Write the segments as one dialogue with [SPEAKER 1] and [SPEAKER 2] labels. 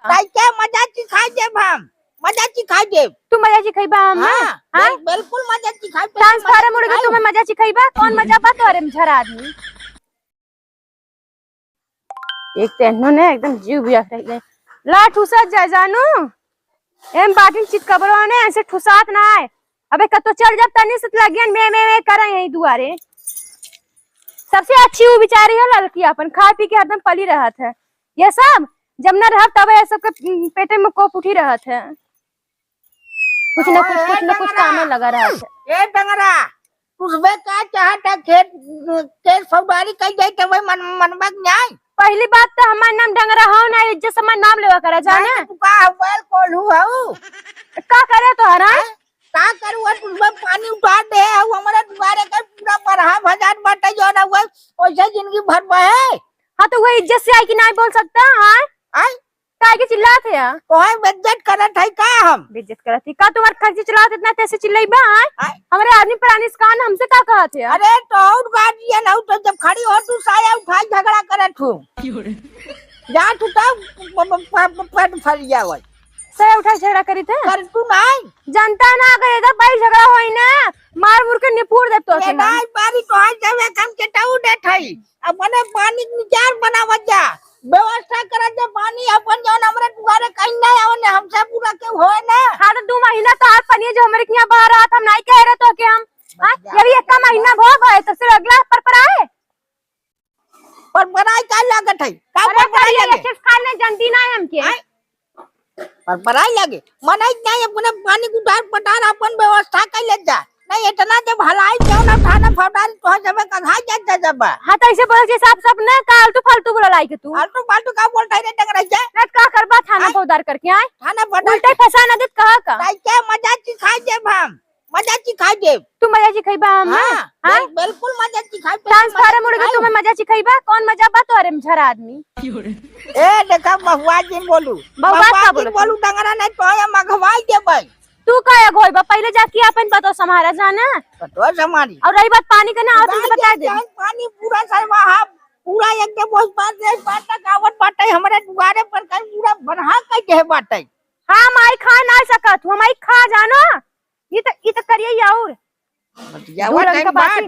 [SPEAKER 1] ताई के मजा सिखाई देब हम, मजा सिखाई देब।
[SPEAKER 2] तू मजा सिखाइबा हम?
[SPEAKER 1] हां बिल्कुल मजा सिखाई।
[SPEAKER 2] ट्रांसफार्मर मुड़ के तुम्हें मजा सिखाइबा? कौन मजा बा तोरे में झर आदमी। एक तेनो ने एकदम जीव बिया रही ला ठुसा जा जानू एम बाटिन चित कबरो ने ऐसे ठुसात ना है। अबे कतो चढ़ जब तनी से लगियन में करे यही दुआरे। सबसे अच्छी वो बेचारी है लड़की अपन खा पी के एकदम पली रहत है। ये सब जब न रह तब ये सब के पेटे में कोप उठी रहत है। कुछ न कुछ काम में लगा रहत है।
[SPEAKER 1] ए डंगरा तुझबे का चाहता खेत के सौदारी कई जाए त वही मनबक न्याय।
[SPEAKER 2] पहली बात तो हमार नाम डंगरा हो ना इज्जत से हमार नाम लेवा करा जाने।
[SPEAKER 1] तू का बैल कोल्हू हऊ
[SPEAKER 2] का करे तो हरा
[SPEAKER 1] का करू तुझबे पानी उठा दे हऊ हमरा दुआरे के पूरा बरहा भजान बाटे जो ना हुए ओइसे जिंदगी भर बहे।
[SPEAKER 2] हां तो वो इज्जत से आई कि नहीं बोल सकता। हां
[SPEAKER 1] आई
[SPEAKER 2] काहे के चिल्लात है?
[SPEAKER 1] तोहे बेइज्जत करत है का हम?
[SPEAKER 2] बेइज्जत करत है का? तुम्हार खर्च चलात इतना कैसे चिल्लाइबा? हमारे आदमी प्राणी कान हमसे का कहत है?
[SPEAKER 1] अरे तो और गाड़िया ना तो जब खड़ी हो तू साया उठा झगड़ा करत हूं जा तू तब पेट फर जावे
[SPEAKER 2] साया उठा झगड़ा करी थे
[SPEAKER 1] कर तू नहीं
[SPEAKER 2] जनता ना अगर इधर भाई झगड़ा होई ना मार मुर के निपूर दे तो
[SPEAKER 1] ये नहीं बारी तो है जब कम के टाउ दे थई अपने पानी निचार बनावत जा व्यवस्था करत जा पानी अपन जो हमरे दुआरे कहीं नहीं आवने हमसे पूरा के होए ना।
[SPEAKER 2] हां तो 2 महीना तो हाथ पनिए जो हमरे के यहां बाहर आत हम नहीं कह रहे तो कि हम ये भी एक महीना भो गए तो फिर अगला पर आए
[SPEAKER 1] पर बनाई का लागत है का
[SPEAKER 2] पर
[SPEAKER 1] बनाई लगे
[SPEAKER 2] सिर्फ खाने जनती नहीं हम के
[SPEAKER 1] पर बनाई लगे मनाई नहीं अपने पानी गुटार पटार अपन व्यवस्था कर ले जा नहीं इतना जब हलाई क्यों ना थाना फौदारी तो जब कघा जा जब।
[SPEAKER 2] हां तो ऐसे बोल जे साफ साफ ना कालतू फालतू बोला लाई के तू
[SPEAKER 1] फालतू फालतू का बोलता रे डंगरा जा
[SPEAKER 2] नट का करबा थाना फौदार करके आए
[SPEAKER 1] थाना फौदार
[SPEAKER 2] उल्टे फसा न देत कहा का
[SPEAKER 1] ताई के मजा सिखाई देब हम, मजा सिखाई देब।
[SPEAKER 2] तू मजा सिखाइबा हम?
[SPEAKER 1] हां बिल्कुल मजा सिखाई।
[SPEAKER 2] ट्रांसफार्मर मुड़ के तुम्हें मजा सिखाइबा? कौन मजा बा तोरे में झर आदमी।
[SPEAKER 1] ए देखा बहुआ जी बोलू
[SPEAKER 2] बहुआ
[SPEAKER 1] बोलू डंगरा नहीं तो या मघवाई देबै।
[SPEAKER 2] तू काया घोइबा पहले जाके अपन बतो समारा जाना
[SPEAKER 1] बतो समारी
[SPEAKER 2] और रही बात पानी का ना आओ तुमसे बता दे
[SPEAKER 1] पानी पूरा सरवा पूरा एकदम बहुत बात आवत बाटे हमरे दुआरे पर कहीं पूरा बनहा के के बाटे।
[SPEAKER 2] हां माई खा ना सकत हूं माई खा जानो ये तो करिए और
[SPEAKER 1] यावत है बात।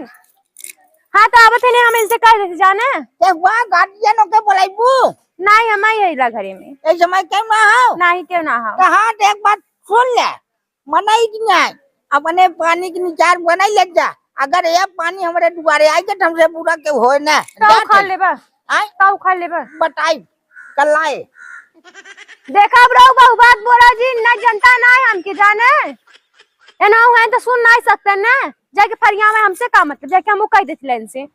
[SPEAKER 2] हां तो आवत है हम इनसे कह दे जाने
[SPEAKER 1] ए वाह गार्जियन के बोलाइबू
[SPEAKER 2] नहीं हम आई ला घरे में
[SPEAKER 1] ए समय के ना हो
[SPEAKER 2] नहीं क्यों ना हो
[SPEAKER 1] कहां देख बात सुन ले मनाई की नहीं अपने पानी की निचार बनाई ले जा अगर ये पानी हमारे दुआरे आई के हमसे पूरा के होए ना
[SPEAKER 2] तो खा लेबा
[SPEAKER 1] आई
[SPEAKER 2] तो खा लेबा
[SPEAKER 1] बताई कल्लाए
[SPEAKER 2] देखा ब्रो बहु बात बोला जी ना जनता ना है हमके जाने ए ना है तो सुन नहीं सकते ना जाके फरिया में हमसे का मतलब जाके हम कह देत लेन से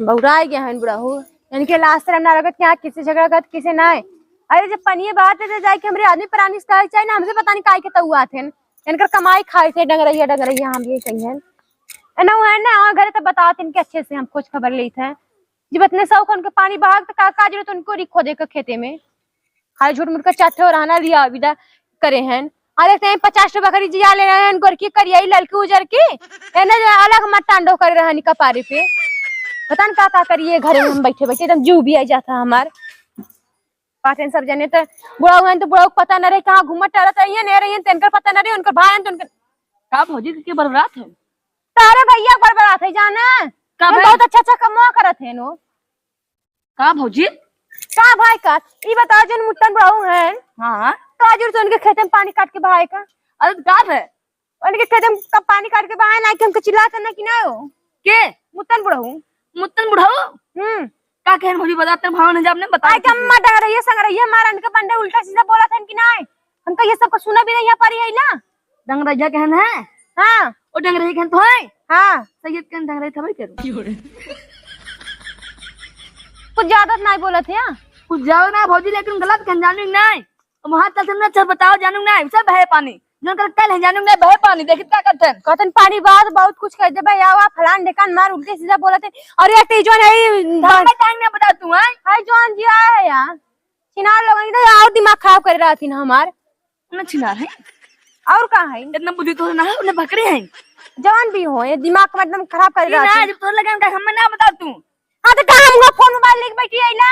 [SPEAKER 2] बौरा गया है बुढ़ा हो इनके लास्ट टाइम ना लगत क्या किसी झगड़ा करत किसी ना है। अरे जब पनिए बात है जाके हमरे आदमी प्राणी का चाहिए ना हमसे पता नहीं काय के तउआ थे इनकर कमाई खाए थे डंगरैया हम ये कहीं है ना वो है ना और घरे तो बताते इनके अच्छे से हम कुछ खबर ली थे जब इतने शौक उनके पानी बहाग तो का जरूरत उनको रिखो दे के खेते में खाली झूठ मूठ का चाटे और रहना लिया विदा करे हैं और देखते हैं 50 रुपया खरीद जा ले रहे हैं गोरकी करियाई ललकी उजर की अलग मत टांडो कर रहा कपारी पे पता नहीं का करिए घरे में हम बैठे बैठे एकदम जू भी आ जाता हमार पाठन सब जने तो बुढ़ा हुआ तो बुढ़ा को पता न रहे कहाँ घूमत टहलत रही है नहीं रही है तेनकर पता न रहे उनकर भाई हैं तो उनकर
[SPEAKER 3] का भौजी के बरबरात है
[SPEAKER 2] तारे भैया बरबरात है जाना का बहुत अच्छा कमा करत है नो
[SPEAKER 3] का भौजी
[SPEAKER 2] का भाई का ई बता जन मुत्तन बुढ़ाऊ हैं
[SPEAKER 3] हां
[SPEAKER 2] काजूर तो उनके खेत में पानी काट के बहाए का
[SPEAKER 3] अरे का है
[SPEAKER 2] उनके खेत में का पानी काट के बहाए ना कि हमको चिल्ला करना कि ना हो
[SPEAKER 3] के
[SPEAKER 2] मुत्तन
[SPEAKER 3] बुढ़ाऊ का कहन भौजी बताते भावन जब ने बताया
[SPEAKER 2] कि अम्मा डर रही है संग रही है मारन के बंदे उल्टा सीधा बोला था कि नहीं हमका ये सब को सुना भी नहीं पारी है ना
[SPEAKER 3] डंगरैया कहन है
[SPEAKER 2] हां
[SPEAKER 3] ओ डंगरैया कहन तो है
[SPEAKER 2] हां
[SPEAKER 3] सैयद कहन डंगरैया थबे करू
[SPEAKER 2] कुछ ज्यादा नहीं बोला थे
[SPEAKER 3] कुछ जाओ ना भौजी लेकिन गलत कहन जानू नहीं वहां तक तुमने अच्छा बताओ जानू नहीं सब है पानी जन कर कल है जानू नहीं बहे पानी देखत का करतन
[SPEAKER 2] कहतन पानी बाद बहुत कुछ कह देबे आवा फलान ढेकान मार उल्टे सीधा बोलत है और एक ते जोन है
[SPEAKER 3] हमें टाइम ना बता तू
[SPEAKER 2] हाय जोन जी आया है यार चिनार लोग इधर और दिमाग खराब कर रहा थी ना हमार
[SPEAKER 3] न चिनार है
[SPEAKER 2] और कहां है
[SPEAKER 3] इतना बुद्धि तो ना है उन्हें बकरे हैं
[SPEAKER 2] जवान भी हो ये दिमाग मतलब खराब कर रहा
[SPEAKER 3] है ना जब तो लगन का हमें ना बता तू
[SPEAKER 2] हां तो कहां हम फोन मोबाइल लेके बैठी है ना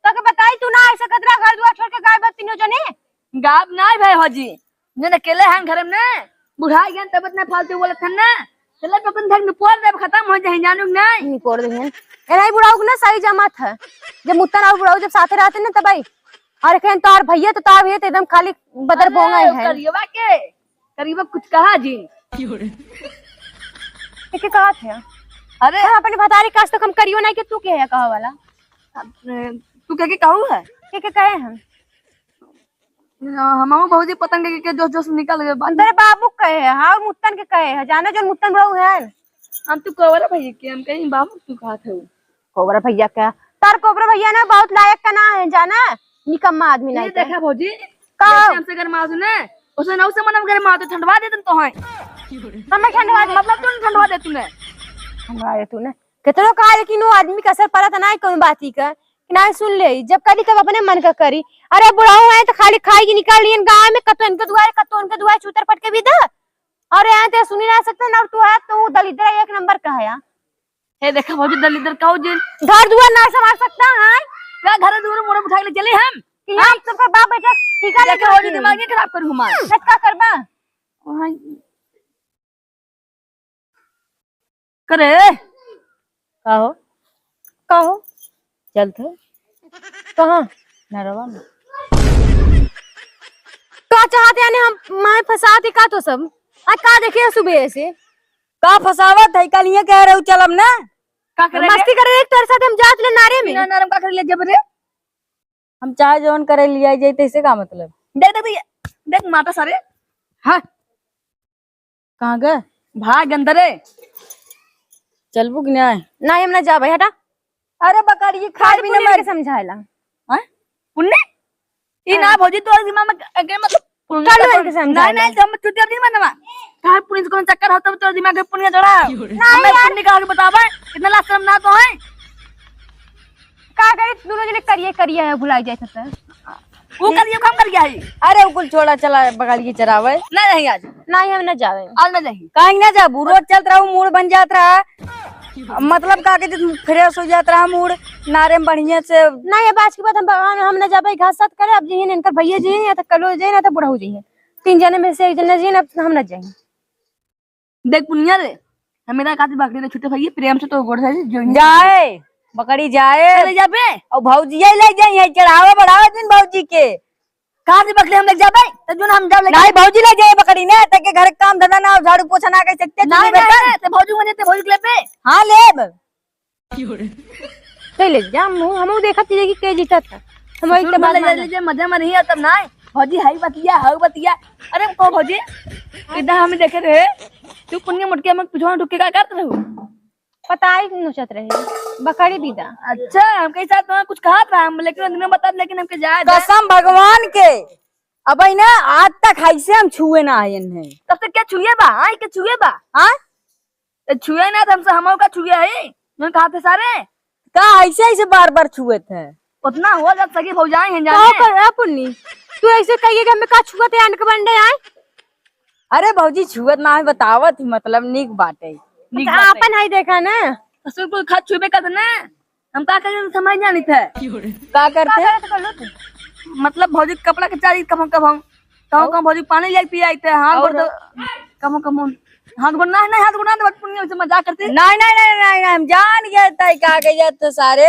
[SPEAKER 2] तो के बताई तू ना ऐसे कतरा घर दुआर छोड़ के गाय बस तीनों जने
[SPEAKER 3] गाप नहीं भाई भौजी जन अकेले हैं घर में ना बुढ़ा गया तब इतना फालतू बोलत हन ना चले पकन धक में पोर दे खत्म हो जाए जानू नहीं
[SPEAKER 2] नहीं पोर देहन एनाई बुढ़ाऊ के ना सही जमात है जब मुत्तन और बुढ़ाऊ जब साथे रहते ना तब आई और कहन तोर भैया तो तार भैया तो एकदम खाली बदर बोंगा है
[SPEAKER 3] करीबा कुछ कहा जी
[SPEAKER 2] के कहा थे
[SPEAKER 3] अरे
[SPEAKER 2] हम अपने भतारी काश तो कम करियो नहीं कि तू के है कहा वाला
[SPEAKER 3] तू क्या कहू है
[SPEAKER 2] के कहे हम
[SPEAKER 3] हम भौजी पतंग के जोश जोश निकल गए
[SPEAKER 2] तेरे बाबू कहे है हाँ मुत्तन के कहे है जाना जो मुत्तन बुढ़ाऊ है
[SPEAKER 3] हम तू कोबरा भैया के हम कहीं बाबू तू कहा थे
[SPEAKER 2] कोबरा भैया का तार कोबरा भैया ना बहुत लायक का ना है जाना निकम्मा आदमी नहीं
[SPEAKER 3] देखा भौजी
[SPEAKER 2] का
[SPEAKER 3] हमसे घर मार ने उसे नौ से मन घर मार तो ठंडवा दे तो है
[SPEAKER 2] हमें ठंडवा
[SPEAKER 3] मतलब तू ठंडवा दे तूने
[SPEAKER 2] ठंडवा दे तूने कितनो कहा लेकिन वो आदमी का असर पड़ा था ना कोई बात ही का ना सुन ले जब करी तब अपने मन का करी अरे बुढ़ाऊ है तो खाली खाई की निकाल लियन गांव में कतो इनके दुआरे चूतर पट के भी दे और यहाँ ते सुनी ना सकते ना तू है तो दलिद्र एक नंबर का है
[SPEAKER 3] हे देखा भौजी दलिद्र काऊ जिन
[SPEAKER 2] घर दुआर ना संभाल सकता है
[SPEAKER 3] क्या घर दूर मोड़ उठा के चले हम
[SPEAKER 2] कि हम सबका बाप बेटा ठीक है
[SPEAKER 3] देखा भौजी दिमाग नहीं खराब करू हमार
[SPEAKER 2] लटका करबा
[SPEAKER 3] करे
[SPEAKER 2] कहो
[SPEAKER 3] चल थे
[SPEAKER 2] कहाँ
[SPEAKER 3] नरवा में
[SPEAKER 2] का चाहते यानी हम मैं फंसाते का तो सब आज का देखे सुबह से
[SPEAKER 3] का फसावत है कल ये कह रहे हो चलम ना का करे
[SPEAKER 2] मस्ती करे एक तेरे साथ हम जात ले नारे में
[SPEAKER 3] बिना नरम का कर ले जब रे हम चाहे जोन करे लिया जाए तो का मतलब देख देख देख माता सारे हाँ कहाँ गए भाग अंदर है चलबू कि नहीं
[SPEAKER 2] हम ना जा भाई हटा
[SPEAKER 3] अरे बकरी ये खा भी
[SPEAKER 2] नहीं समझाएला
[SPEAKER 3] हैं पुण्य ई ना भौजी तोर दिमाग में अगे मतलब
[SPEAKER 2] चलो इनके समझा
[SPEAKER 3] नहीं हम छुट्टी नहीं मनवा कहां पुलिस को चक्कर होता तोर दिमाग में पुण्य चढ़ा हमें पुण्य का बतावा इतना लास्ट शर्म ना तो है
[SPEAKER 2] का करे दोनों जने करिए है भुला जाए त
[SPEAKER 3] वो करिए काम कर गया है अरे कुल छोड़ा चला बकरी चरावे नहीं नहीं आज
[SPEAKER 2] नहीं हम ना जावे
[SPEAKER 3] आज ना जाही कहीं ना जा रोज चलत रहा मूड बन जात रहा मतलब का के फ्रेश हो जात रहा मूड नारे में बढ़िया से
[SPEAKER 2] नहीं बात की बात हम ना जाबे घास साथ करे अब जहिन इनकर भैया जी या त कलो जी ना त बुढ़ाऊ जी तीन जने में से एक जने जी ना हम ना जाएंगे
[SPEAKER 3] देख पुनिया रे हम मेरा खातिर बकरी ने छुट्टे भैया प्रेम से तो गोड़ से जाए बकरी जाए ले जाबे और भौजी ले जाई है चढ़ावा बढ़ावा दिन भौजी के कहां से बकरी हम ले जाबे त जोन हम जाब नहीं भौजी ले जाए बकरी ने त के घर काम धंधा ना झाड़ू पोछा ना कर सकते नहीं नहीं ते भौजी मने ते भौजी ले पे हां लेब
[SPEAKER 2] तो ले जा हम देखत थी कि के जीता था हम एक
[SPEAKER 3] तो बात ले जे मजा में नहीं तब नहीं भौजी हाई बतिया अरे को भौजी इधर हम देखे रहे तू पुण्य मुटके में पिछवा ढुके का करत रहू
[SPEAKER 2] पता ही नोचत रहे बकरी बीदा
[SPEAKER 3] अच्छा हमके साथ तो कुछ कहा था हम लेकिन बता लेकिन हमके जा कसम भगवान के अब ना आज तक ऐसे हम छुए ना आए हैं तब तक क्या छुए बा आई के छुए बा हां छुए ना हमसे हम का छुए है जो कहा थे सारे का ऐसे ऐसे बार छुए थे उतना हो जब सके हो जाए हैं जाने
[SPEAKER 2] तो कर पुन्नी तू ऐसे कहिए कि हमें का छुआ थे अंड के बंडे आए
[SPEAKER 3] अरे भौजी छुअत ना है बतावत ही मतलब नीक बात है
[SPEAKER 2] आपन हाई देखा ना
[SPEAKER 3] असुर को खा छुबे का ना हम का करे समझ जानी थे का करते मतलब भौजी कपड़ा के चारी कम कम भौजी पानी ले पिए आते हां बोल तो कम हाथ गुना नहीं हाथ गुना तो पुण्य से मजाक करते नहीं हम जान गए थे का के जाते सारे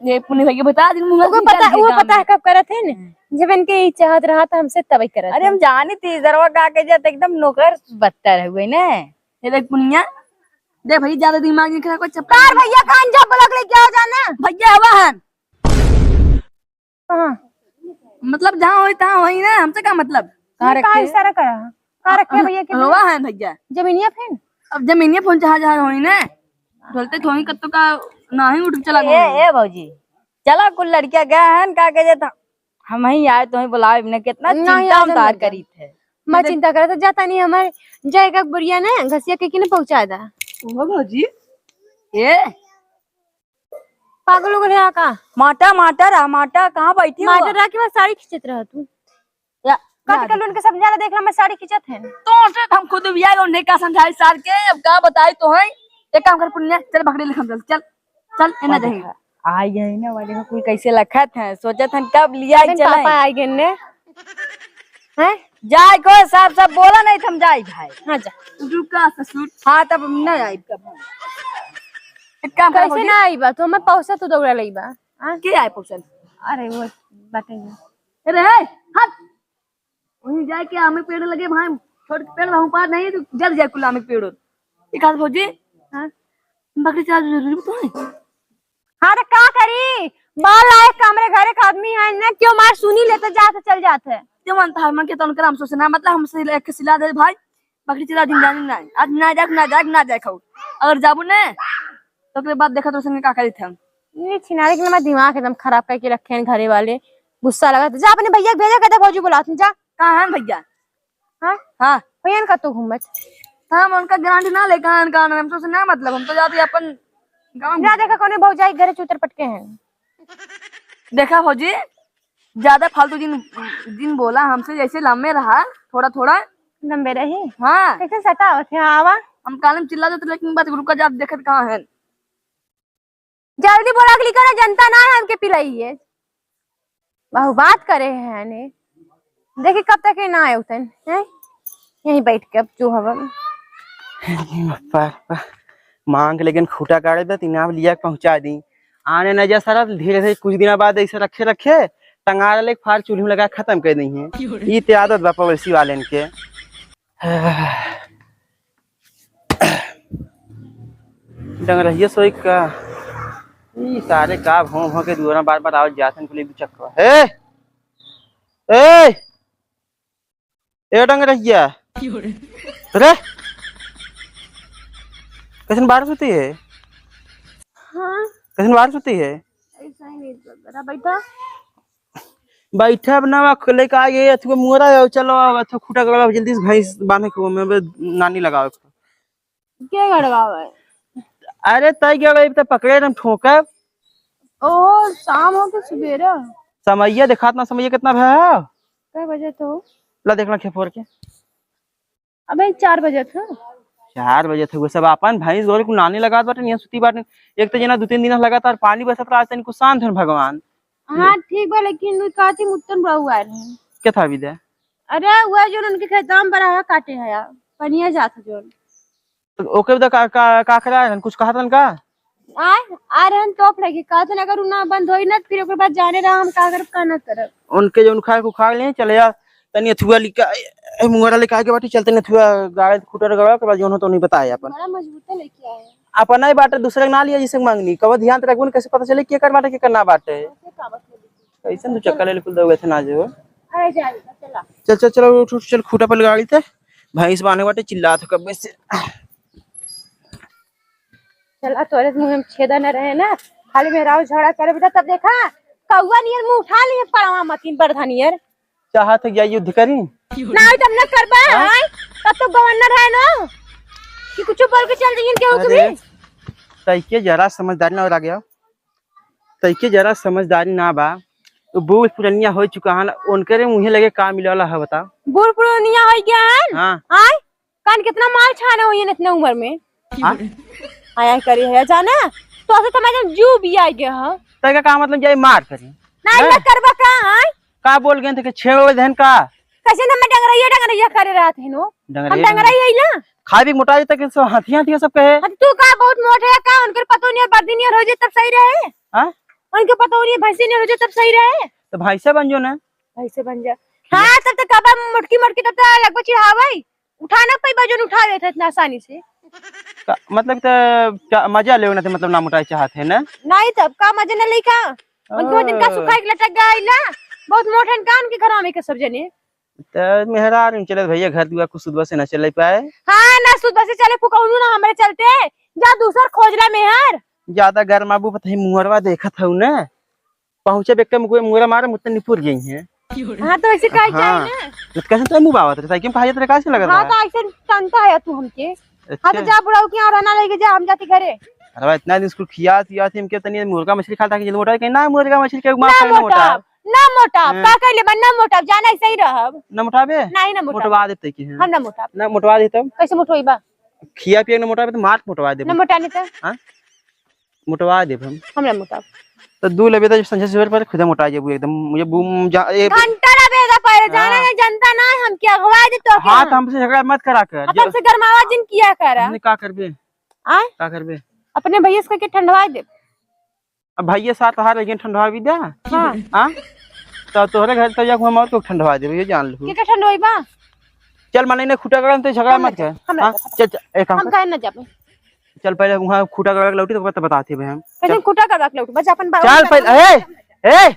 [SPEAKER 3] ये पुण्य भैया बता दिन मुंह
[SPEAKER 2] वो पता है कब करे थे ना जब इनके चाहत रहा था हमसे तभी करे
[SPEAKER 3] अरे हम जानी थी दरवा का के जाते एकदम नौकर बत्तर हुए ना ये देख पुनिया देख भाई ज्यादा दिमाग नहीं खराब कोई
[SPEAKER 2] चप्पल भैया कान जब बलक ले क्या हो जाना
[SPEAKER 3] भैया हवा हन
[SPEAKER 2] हां
[SPEAKER 3] मतलब जहां होई तहां वही ना हमसे का मतलब
[SPEAKER 2] कहां रखे इशारा करा कहां रखे भैया के
[SPEAKER 3] हवा हन भैया
[SPEAKER 2] जमीनिया फेन
[SPEAKER 3] अब जमीनिया फोन जहां होई ना बोलते थोड़ी कत्तो का नहीं उठ चला ए भौजी चला कुल लड़कियां गए हन का के जाता हम ही आए तो ही बुलाए ने कितना चिंता हम तार करी थे
[SPEAKER 2] मैं चिंता करा तो जाता नहीं हमारे जाएगा बुढ़िया ने घसिया के किने पहुंचा दा
[SPEAKER 3] ओ भौजी ये
[SPEAKER 2] पागल हो गया का
[SPEAKER 3] माटा कहां बैठी हो
[SPEAKER 2] माटा के मैं साड़ी खींचत रहा तू
[SPEAKER 3] या
[SPEAKER 2] कट कर उनके समझा देख ला मैं साड़ी खींचत है
[SPEAKER 3] तो से हम खुद बिया ने का समझाई सार के अब का बताई तो है एक काम कर पुण्य चल बकरी लिखम चल एना जही आई गई ना वाले को कुल कैसे लखत है, सोचत हन कब लिया
[SPEAKER 2] दिन
[SPEAKER 3] चला
[SPEAKER 2] पापा आए गए ने हैं।
[SPEAKER 3] जाए को सब सब बोला नहीं थम जाई भाई।
[SPEAKER 2] हाँ जा
[SPEAKER 3] रुका ससुर, हाँ तब न आई कब। एक काम कर
[SPEAKER 2] कैसे ना आई बा तो मैं पौसा तो दौड़ा लई बा। हाँ
[SPEAKER 3] के आए पोसन।
[SPEAKER 2] अरे वो बताइए
[SPEAKER 3] अरे हट वहीं जाए के आमे पेड़ लगे भाई, छोड़ के पेड़ वहां पार नहीं तो जल जाए कुल आमे पेड़। एक हाथ भौजी
[SPEAKER 2] हाँ
[SPEAKER 3] बकरी चार जरूरी तो है।
[SPEAKER 2] हाँ तो का करी, बाल आए कमरे घरे का आदमी है ना, क्यों मार सुनी लेते जाते चल जाते है।
[SPEAKER 3] जो मनता है मन के तो हम सोचना मतलब हमसे लेके सिला दे भाई, बकरी चला दिन जानी ना आज ना जाए खाऊ, अगर जाबू ने तो के बाद देखा तो संगे का करी थे।
[SPEAKER 2] ये छिनारे के लिए मैं दिमाग एकदम खराब करके रखे हैं घरे वाले, गुस्सा लगा। जा अपने भैया को भेजा, कहते भौजी बुलाती जा।
[SPEAKER 3] कहाँ है भैया।
[SPEAKER 2] हाँ
[SPEAKER 3] हाँ
[SPEAKER 2] भैया का तो घूमत
[SPEAKER 3] हम उनका गारंटी ना ले कहाँ हम तो ना मतलब हम तो जाते अपन गाँव।
[SPEAKER 2] जा देखा कोने भौजाई घरे चूतर पटके हैं।
[SPEAKER 3] देखा भौजी ज्यादा फालतू दिन बोला हमसे, जैसे लम्बे रहा थोड़ा थोड़ा
[SPEAKER 2] लंबे रही।
[SPEAKER 3] हाँ
[SPEAKER 2] कैसे सटा होते हैं आवा,
[SPEAKER 3] हम कालम चिल्ला देते लेकिन बात रुका जा देखत कहाँ है।
[SPEAKER 2] जल्दी बोला अगली करो, जनता ना है हमके पिलाई है। बहु बात करे हैं ने, देखिए कब तक ये ना आए उतन हैं, यहीं बैठ के अब जो हवा
[SPEAKER 4] मांग लेकिन खूटा काटे तो तीनाब लिया के पहुंचा दी। आने न जा सारा धीरे धीरे कुछ दिन बाद ऐसे रखे रखे टंगा ले फाड़ चूल्ही में लगा खत्म कर दी है। ये तो आदत बा पड़ोसी वाले के। डंग रहिए सोई का ई सारे का भों भों के दुआरा बार बार आवाज जाते हैं दू चक्कर। ए डंग रहिया रे कैसे बारिश होती है।
[SPEAKER 2] हाँ
[SPEAKER 4] कैसे बारिश होती है।
[SPEAKER 2] ऐसा ही नहीं जरा बैठा
[SPEAKER 4] बैठा ना लेके आ गए अथवा मोरा चलो अथवा खूटा गड़वा जल्दी से भैंस बांधे को में नानी लगाओ।
[SPEAKER 2] क्या गड़गावा है।
[SPEAKER 4] अरे तय गए तो पकड़े हम ठोकर।
[SPEAKER 2] ओ शाम हो के सवेरा
[SPEAKER 4] समैया दिखात ना, समैया कितना भया
[SPEAKER 2] क्या बजे तो
[SPEAKER 4] ला देखना खेपोर के।
[SPEAKER 2] अबे 4 बजे था।
[SPEAKER 4] 4 बजे थे वो सब अपन भैंस गोरे को नानी लगात बाटे नहीं सुती बाटे। एक तो जना 2-3 दिन लगातार पानी बरसत रहा तन को शांत है भगवान।
[SPEAKER 2] हाँ ठीक बा, लेकिन काती मुत्तन बहु आ रहे हैं।
[SPEAKER 4] क्या था विदे।
[SPEAKER 2] अरे हुआ जो उनके खेतम पर आया काटे है यार पनिया जात जो
[SPEAKER 4] तो ओके बता का करा है कुछ कहा था का
[SPEAKER 2] आ रहे हैं टॉप लगी का था, अगर उना बंद होई ना फिर ओकर बाद जाने रहा हम का करब का ना करब।
[SPEAKER 4] उनके जो खा को खा ले चले यार तनी अथुआ लिका मुंगरा लेके के बाटी चलते न अथुआ गाड़ी खूटर गवा के बाद जो तो नहीं बताया अपन
[SPEAKER 2] बड़ा मजबूत लेके आए
[SPEAKER 4] अपन नहीं बाटे दूसरे के ना लिया जिसे मांगनी कब ध्यान रखबो कैसे पता चले के कर बाटे के करना बाटे कैसे तू चक्कर ले कुल दोगे थे ना जो।
[SPEAKER 2] अरे जा चला
[SPEAKER 4] चल चल चलो उठ चल खूटा पर गाड़ी थे भैंस बांधे बाटे चिल्ला था कब से।
[SPEAKER 2] चला तोरे मुंह में छेदा न रहे ना, खाली मेहराव झगड़ा करे बेटा। तब देखा कौवा नियर मुंह उठा लिए पड़वा मतीन बरधानियर
[SPEAKER 4] चाहत है युद्ध करी
[SPEAKER 2] ना तब न करबा हां तब तो गवर्नर है ना कि कुछ बोल के चल रही केहू के भी।
[SPEAKER 4] तैके जरा समझदारी ना हो गया, तैके जरा समझदारी ना बा तो बूढ़ पुरनिया हो चुका है उनके मुँहे लगे का मिले वाला है बता।
[SPEAKER 2] बूढ़ पुरनिया हो गया है
[SPEAKER 4] हां
[SPEAKER 2] आय कान कितना माल छाने हुई है इतने उम्र में।
[SPEAKER 4] हां
[SPEAKER 2] आया करी है जाना तो ऐसे तो मैं जू भी आ गया हां
[SPEAKER 4] तैका का मतलब जाई मार करी
[SPEAKER 2] नहीं ना करबा का आय
[SPEAKER 4] का बोल गए थे कि छेड़ धन का
[SPEAKER 2] कैसे न मैं डंगरैया करे रहा थे नो हम डंगरैया ना
[SPEAKER 4] खा भी मोटा तक सब हाथियां सब कहे
[SPEAKER 2] तू का बहुत मोटे है का उनके पतो नहीं बर्दी नहीं हो जाए तब सही रहे।
[SPEAKER 4] हां
[SPEAKER 2] उनके पतो नहीं भैंसी नहीं हो जाए तब सही रहे
[SPEAKER 4] तो भाई से बन जो ना
[SPEAKER 2] भैंसे बन जा। हां तब तक कबा मुटकी मुटकी तब तक लगभग चिढ़ावे उठाना पे वजन उठावे थे इतना आसानी से
[SPEAKER 4] मतलब तो मजा ले ना मतलब ना मोटाई चाहते है ना
[SPEAKER 2] नहीं तब का मजा न लेका उनको दिन का सुखाई के लटक गइला बहुत मोटन का उनके घर में के सब जने
[SPEAKER 4] तो मेहरा चले भैया घर दुआ कुछ सुदवा से ना चले पाए।
[SPEAKER 2] हां ना सुदवा से चले फुकाउनु ना हमरे चलते जा दूसर खोजला मेहर
[SPEAKER 4] ज्यादा गरमाबू पता है मुहरवा देखत हूं ना पहुंचे बेके मुझे मुहरा मारे मुत्ते निपुर गई है।
[SPEAKER 2] हां तो ऐसे काहे चाहिए ना
[SPEAKER 4] तो कैसे तो मुंह बावत रे साइकिल भाई तेरे कैसे लग रहा है।
[SPEAKER 2] हां तो ऐसे तंता है तू हमके। हां तो जा बुढ़ाऊ के यहां रहना लेके जा हम जाती घरे।
[SPEAKER 4] अरे इतना दिन स्कूल खिया हमके तनी मुर्गा मछली खाता कि मोटा कि ना मुर्गा मछली के मार करना मोटा
[SPEAKER 2] ना मोटा का कहले बन्ना मोटा जाना ऐसे ही रहब
[SPEAKER 4] ना मोटाबे
[SPEAKER 2] नहीं ना
[SPEAKER 4] मोटवा देते कि
[SPEAKER 2] हम ना मोटा
[SPEAKER 4] ना मोटवा देते
[SPEAKER 2] कैसे मोटोइबा
[SPEAKER 4] खिया पिया ना मोटाबे तो मार मोटवा दे
[SPEAKER 2] ना मोटा नहीं तो
[SPEAKER 4] हां मोटवा दे हम
[SPEAKER 2] ना मोटा
[SPEAKER 4] तो दूध लेबे तो संजय सुबह पर खुद मोटा जेबू एकदम मुझे बूम
[SPEAKER 2] घंटा लबेदा पर जाना है जनता ना हम क्या अगवा दे तो
[SPEAKER 4] हाँ तो हमसे झगड़ा मत करा कर
[SPEAKER 2] अपन से गरमावा जिन किया करा
[SPEAKER 4] हमने का करबे
[SPEAKER 2] आ
[SPEAKER 4] का करबे
[SPEAKER 2] अपने भैया से के ठंडवा दे
[SPEAKER 4] अब भैया साथ हार लेकिन ठंडवा भी दे
[SPEAKER 2] हां
[SPEAKER 4] हां तो तोहरे घर तो जाके हम और को ठंडवा दे ये जान लो
[SPEAKER 2] के ठंडवाई बा
[SPEAKER 4] चल माने ने खुटा गड़ा तो झगड़ा मत कर हां चल एक काम
[SPEAKER 2] हम काहे ना जाबे
[SPEAKER 4] चल पहले वहां खुटा गड़ा लौटी तो बताते भाई हम
[SPEAKER 2] कैसे खुटा कर रख लौट बस अपन
[SPEAKER 4] चल पहले ए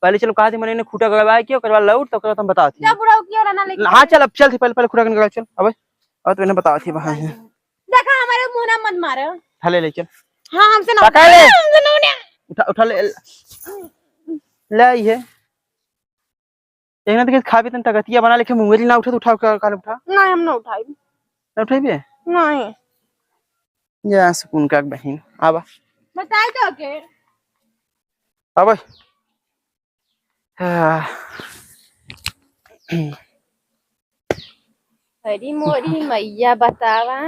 [SPEAKER 4] पहले चलो कहा थी मैंने ने खुटा गड़वाया क्यों करवा लौट तो तुम बताती
[SPEAKER 2] जा बुढ़ाओ क्यों रहना लेके
[SPEAKER 4] हां चल अब चल पहले खुटा गड़ा चल अब तो मैंने बताती भाई
[SPEAKER 2] देखा हमारे मुंह ना मत मारो
[SPEAKER 4] थले ले चल
[SPEAKER 2] हां हमसे ना
[SPEAKER 4] पकड़ ले
[SPEAKER 2] हमसे ना
[SPEAKER 4] उठा उठा ले ये एक ना खा भी तन तगतिया बना लेके मुंगरी ना उठा तो उठा काल उठा
[SPEAKER 2] नहीं हम ना उठाई
[SPEAKER 4] ना उठाई भी
[SPEAKER 2] नहीं
[SPEAKER 4] या सुकून का बहन आवा
[SPEAKER 2] बताई तो के
[SPEAKER 4] आवा
[SPEAKER 2] हरी मोरी मैया बतावा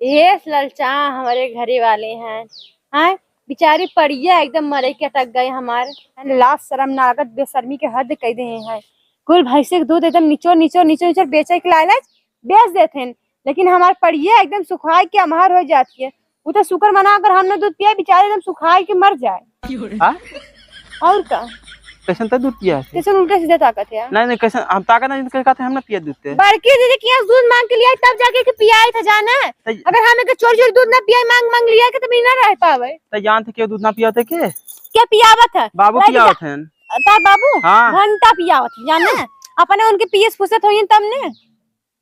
[SPEAKER 2] ये ललचा हमारे घरे वाले हैं हाँ बेचारी पड़िया एकदम मरे के अटक गए हमारे लाश शर्म नागत बेशर्मी के हद कह दे हैं कुल भैंसे के दूध एकदम नीचो बेचे के लालच बेच देते हैं लेकिन हमारे पड़िया एकदम सुखाई के अमहर हो जाती है वो तो शुक्र मना अगर हमने दूध पिया बेचारे एकदम सुखाई के मर जाए
[SPEAKER 4] हां
[SPEAKER 2] और का
[SPEAKER 4] कैसन त दूध पिया है
[SPEAKER 2] कैसे उल्टा सीधा ताकत है
[SPEAKER 4] नहीं कैसन हम ताकत नहीं कहते हम ना पिया दूध ते
[SPEAKER 2] बड़की दीदी के यहाँ दूध मांग के लिया तब जाके के पियाई था जाना है अगर हमें के चोरी दूध ना पियाई मांग लिया के तब ना रह पावे
[SPEAKER 4] त जानते के दूध ना पियाते के
[SPEAKER 2] क्या पियावत है
[SPEAKER 4] बाबू पियावत हैं
[SPEAKER 2] तार बाबू
[SPEAKER 4] हाँ।
[SPEAKER 2] घंटा पियावत है जाना है अपने उनके पीएस फुसत होइन तब ने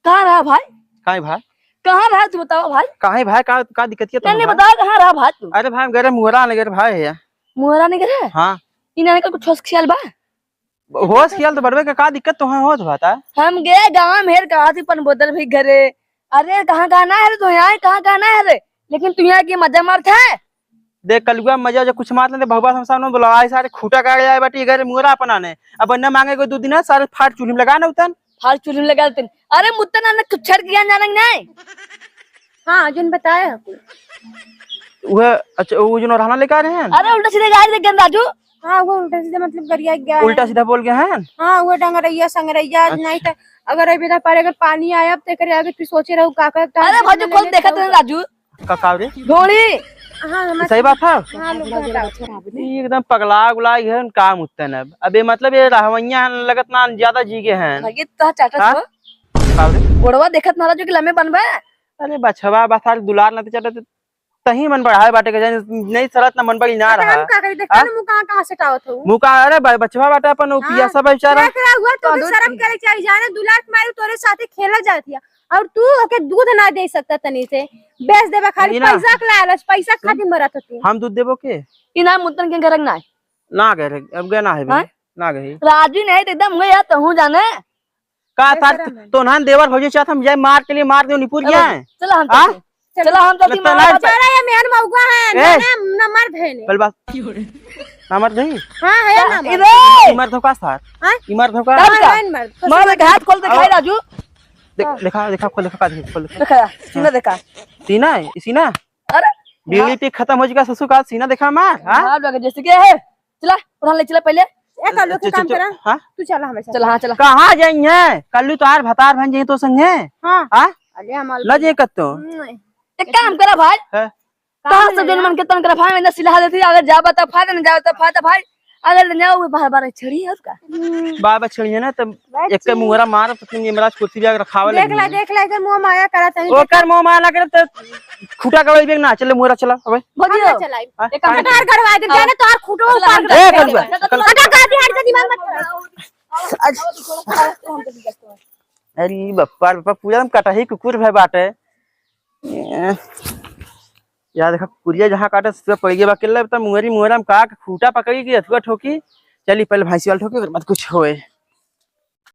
[SPEAKER 3] कहाँ रहा भाई
[SPEAKER 4] काहे भाई
[SPEAKER 3] कहाँ रहा तू बताओ भाई
[SPEAKER 4] काहे भाई का दिक्कत है
[SPEAKER 3] नहीं बता कहाँ रहा भाई तू
[SPEAKER 4] अरे भाई गरे मुहरा लगे रे भाई है
[SPEAKER 3] मुहरा नहीं करे
[SPEAKER 4] हां
[SPEAKER 3] इन्होंने का कुछ होश ख्याल बा
[SPEAKER 4] होश ख्याल तो बड़वे का दिक्कत तो है होत भाता
[SPEAKER 3] हम गए गांव में कहा थी पन बोतल भी घरे अरे कहाँ गाना है रे तू यहाँ कहाँ गाना है रे लेकिन तू यहाँ की मजा मारता है
[SPEAKER 4] देख कलुआ मजा जो कुछ मार ले भगवा हम सामने बुलाए सारे खूटा काट जाए बाटी घर मुहरा अपनाने अब न मांगे कोई 2 दिन सारे फाट चूल्ही में लगा ना उतन
[SPEAKER 3] फाट चूल्ही में लगा देते अरे मुत्तन ने कुछ छड़ किया जाना नहीं
[SPEAKER 2] हां जिन बताया
[SPEAKER 4] वो अच्छा वो जो रहना लेकर रहे हैं
[SPEAKER 3] अरे उल्टा सीधे गाड़ी देख राजू
[SPEAKER 2] हां वो उल्टा सीधा मतलब गरिया गया
[SPEAKER 4] उल्टा सीधा बोल गए हैं
[SPEAKER 2] हां वो डंगरैया संगरैया नहीं तो अगर अभी तक पर अगर पानी आया अब तेरे आगे तू सोचे रहो काका
[SPEAKER 3] अरे भाई खोल देखा तूने राजू
[SPEAKER 4] का रे
[SPEAKER 3] ढोली
[SPEAKER 2] हां
[SPEAKER 4] सही बात है
[SPEAKER 2] हां लोग बताओ
[SPEAKER 4] एकदम पगला गुलाई है काम उतन अब ये मतलब ये रहवैया लगत ना ज्यादा जीगे हैं
[SPEAKER 3] भाई तो चाटा
[SPEAKER 4] रे
[SPEAKER 3] गोड़वा देखत ना राजू कि लम्बे बनबे
[SPEAKER 4] अरे बछवा बसार दुलार न चटत तही मन बढ़ाए बाटे के नहीं सरत ना मन बड़ी ना रहा
[SPEAKER 2] हम का कर देखा मुंह कहां से टावत हो
[SPEAKER 4] मुंह का अरे बछवा बाटे अपन पिया सब बेचारा
[SPEAKER 2] देख रहा हुआ तो शर्म करे चाहिए जाने दुलार मारे तोरे साथे खेला जाती है और तू के दूध ना दे सकता तनी से बेच देबे खाली पैसा के लालच पैसा खातिर मरत होती
[SPEAKER 4] हम दूध देबो के
[SPEAKER 3] इना मुत्तन के घर
[SPEAKER 4] ना गए अब गए ना है भाई ना गए
[SPEAKER 3] राजू नहीं तो एकदम गया तो हूं जाने
[SPEAKER 4] का था तो ना देवर भौजी चाहत हम जाए मार के लिए मार दे निपुर गया है
[SPEAKER 3] चलो हम चलो हम जल्दी मार
[SPEAKER 2] बेचारा ये मेहन मौका है ना मर भेने
[SPEAKER 4] बल बात ना मर गई
[SPEAKER 2] हां है ना
[SPEAKER 3] इधर
[SPEAKER 4] इमर धोखा सार
[SPEAKER 2] हां
[SPEAKER 4] इमर धोखा
[SPEAKER 3] मार के हाथ खोल के खाई राजू
[SPEAKER 4] देखा खोल देखा खोल
[SPEAKER 3] देखा सीना देखा
[SPEAKER 4] सीना है सीना
[SPEAKER 3] अरे
[SPEAKER 4] बिजली पे खत्म हो जाएगा ससुर का सीना देखा मार हां
[SPEAKER 3] हां लगे जैसे के है चला उठा ले चला पहले
[SPEAKER 2] एक आलू के काम करा
[SPEAKER 4] हां
[SPEAKER 2] तू चला हमें
[SPEAKER 3] चला हां चला
[SPEAKER 4] कहां जाइए कल्लू तार भतार बन जाए तो संगे
[SPEAKER 2] हां
[SPEAKER 4] हां
[SPEAKER 2] अरे हमार
[SPEAKER 4] ल जे कत्तो
[SPEAKER 3] एक काम करा भाई कहां से जन मन के तन करा भाई ने सिला देती अगर जाबा त फायदा न जाबा त फायदा भाई अगर न जाओ बार बार छड़ी है उसका
[SPEAKER 4] बाबा छड़िए ना तब एक के मुहरा मार पत्नी ने मेरा कुर्सी लगा रखावे
[SPEAKER 2] देख ले इधर मुंह माया करा तनी
[SPEAKER 4] ओकर मुंह माया ना करे तो खुटा कवई बेग ना चले मुहरा चला अबे
[SPEAKER 3] भजियो
[SPEAKER 2] चलाई
[SPEAKER 3] एक काम
[SPEAKER 2] कार करवा दे जाने तो और खूटो ऊपर
[SPEAKER 4] ए कलुआ
[SPEAKER 2] हटा गादी हट के दिमाग मत
[SPEAKER 4] अरे बप्पा पूरा हम कटही कुकुर भय बाटे यार देखा कुरिया जहाँ काटे सब पड़ गया बाकी मुहरी मुहरा में का खूटा पकड़ी की अथवा ठोकी चली पहले भैंसी वाल ठोकी मत कुछ होए